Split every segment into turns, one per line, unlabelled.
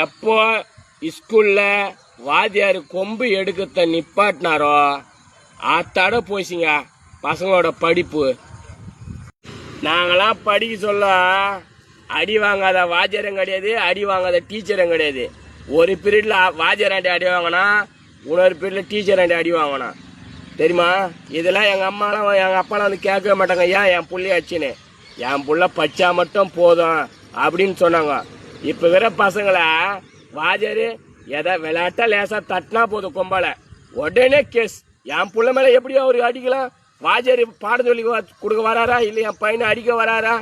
எப்போ ஸ்கூல்ல வாத்தியார் கொம்பு எடுக்கத்த நிப்பாட்டினாரோ அத்தட போச்சுங்க பசங்களோட படிப்பு. நாங்களாம் படிக்க சொல்ல அடி வாங்காத வாத்தியாரும் கிடையாது, அடி வாங்காத டீச்சரும் கிடையாது. ஒரு பீரியட்ல வாத்தியாராண்டி அடி வாங்கினா, இன்னொரு பீரியட்ல டீச்சராண்டி அடி வாங்கினா தெரியுமா? இதெல்லாம் எங்கள் அம்மாலாம் எங்கள் அப்பாலாம் வந்து கேட்கவே மாட்டாங்க. ஏன் என் புள்ளைய ஆச்சுன்னு, என் புள்ள பச்சா மட்டும் போதும் அப்படின்னு சொன்னாங்க. இப்போ வேற பசங்களை வாத்தியார் எதை விளையாட்டா லேசா தட்டினா போதும் கொம்பால உடனே கேஸ். என் புள்ள மேலே எப்படியோ அவரு அடிக்கலாம், வாத்தியார் பாடம் சொல்லி கொடுக்க வராரா இல்லை என் பையனை அடிக்க வராரா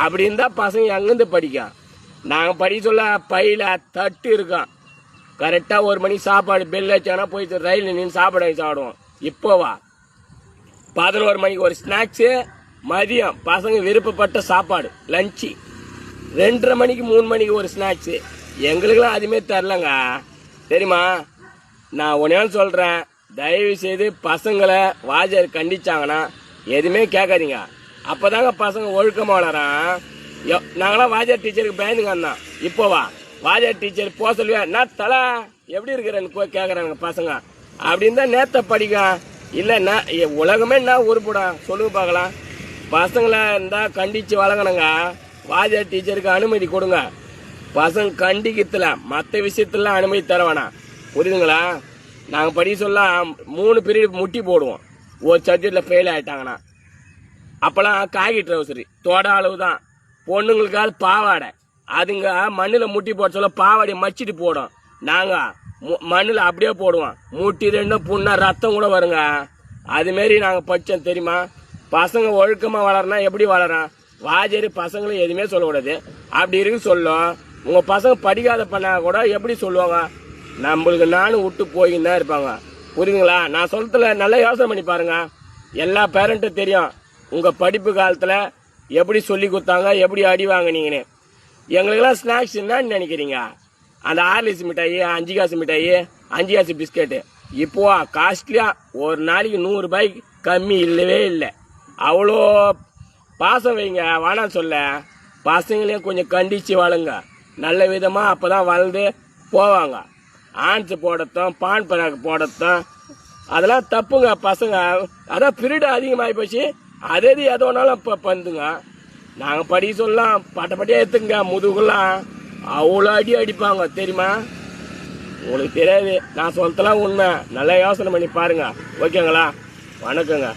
அப்படின்னு தான் பசங்க எங்கேருந்து படிக்க. நாங்கள் படிக்க சொல்ல பையில தட்டு இருக்கோம். கரெக்டாக 1 மணிக்கு சாப்பாடு பெல் வச்சாங்கன்னா போய் ரயில் நின்று சாப்பாடு சாப்பிடுவோம். இப்போவா 11 மணிக்கு ஒரு ஸ்நாக்ஸு, மதியம் பசங்க விருப்பப்பட்ட சாப்பாடு லஞ்சு, 2:30 மணிக்கு 3 மணிக்கு ஒரு ஸ்நாக்ஸு. எங்களுக்கெல்லாம் அதுமே தரலங்க தெரியுமா? நான் ஒன்னே சொல்கிறேன், தயவு செய்து பசங்களை வாத்தியார் கண்டிச்சாங்கன்னா எதுவுமே கேட்காதீங்க. அப்போதாங்க பசங்க ஒழுக்கமாக வளரான். நாங்களாம் வாத்தியார் டீச்சருக்கு பயந்துங்க தான். இப்போவா வாத்தியார் டீச்சர் போக சொல்லுவா, நான் தலை எப்படி இருக்கிறேன்னு போய் கேட்குறாங்க பசங்க. அப்படின்னு தான் நேத்த படிக்க இல்லைன்னா உலகமே என்ன உருப்படா சொல்லுங்க பார்க்கலாம். பசங்களை இருந்தால் கண்டித்து வழங்கணுங்க. வாத்தியார் டீச்சருக்கு அனுமதி கொடுங்க. பசங்க கண்டிக்கிறதுல மற்ற விஷயத்துல அனுமதி தர வேணாம், புரியுதுங்களா? நாங்கள் படிக்க சொல்ல 3 பீரியட் முட்டி போடுவோம். ஒரு சப்ஜெக்டில் ஃபெயில் ஆகிட்டாங்கன்னா அப்போல்லாம் காகி ட்ரௌசரி தோட அளவு தான். பொண்ணுங்களுக்காவது பாவாடை, அதுங்க மண்ணில் முட்டி போட சொல்ல பாவாடையை மச்சிட்டு போடும். நாங்கள் மண்ணில் அப்படியே போடுவோம். முட்டி 2 புண்ணா ரத்தம் கூட வருங்க. அதுமாரி நாங்கள் படித்தோம் தெரியுமா? பசங்க ஒழுக்கமாக வளரனா எப்படி வளரான்? வாத்தியார் பசங்களும் எதுவுமே சொல்லக்கூடாது. அப்படி இருக்கு சொல்லும். உங்கள் பசங்க படிக்காத பண்ணா கூட எப்படி சொல்லுவாங்க? நம்மளுக்கு நானும் விட்டு போயின்னு தான் இருப்பாங்க, புரியுதுங்களா? நான் சொல்றதுல நல்லா யோசனை பண்ணி பாருங்க. எல்லா பேரண்ட்டும் தெரியும் உங்கள் படிப்பு காலத்தில் எப்படி சொல்லி கொடுத்தாங்க, எப்படி அடி வாங்கினீங்கன்னு. எங்களுக்கெல்லாம் ஸ்நாக்ஸ் என்னன்னு நினைக்கிறீங்க? அந்த 6 மிட்டாயி, 5 காசு மிட்டாயி, 5 காசு பிஸ்கெட்டு. இப்போ காஸ்ட்லியா ஒரு நாளைக்கு 100 ரூபாய்க்கு கம்மி இல்லவே இல்லை. அவ்வளோ பாசம் வைங்க, வேணாம் சொல்ல. பசங்களையும் கொஞ்சம் கண்டிச்சு வளங்க நல்ல விதமாக, அப்போ தான் வளர்ந்து போவாங்க. ஆன்ஸ் போடத்தான், பான் பராக்கு போடத்தான் அதெல்லாம் தப்புங்க. பசங்க அதான் பீரியட் அதிகமாகி போச்சு. அதே எது ஒன்றாலும் இப்போ பண்ணுங்க. நாங்கள் படிக்க சொல்லலாம் பட்டைப்பட்டியாக எடுத்துங்க. முதுகுலாம் அவ்வளோ அடிப்பாங்க தெரியுமா? உங்களுக்கு தெரியாது, நான் சொல்லலாம் உண்மை. நல்லா யோசனை பண்ணி பாருங்க. ஓகேங்களா? வணக்கங்க.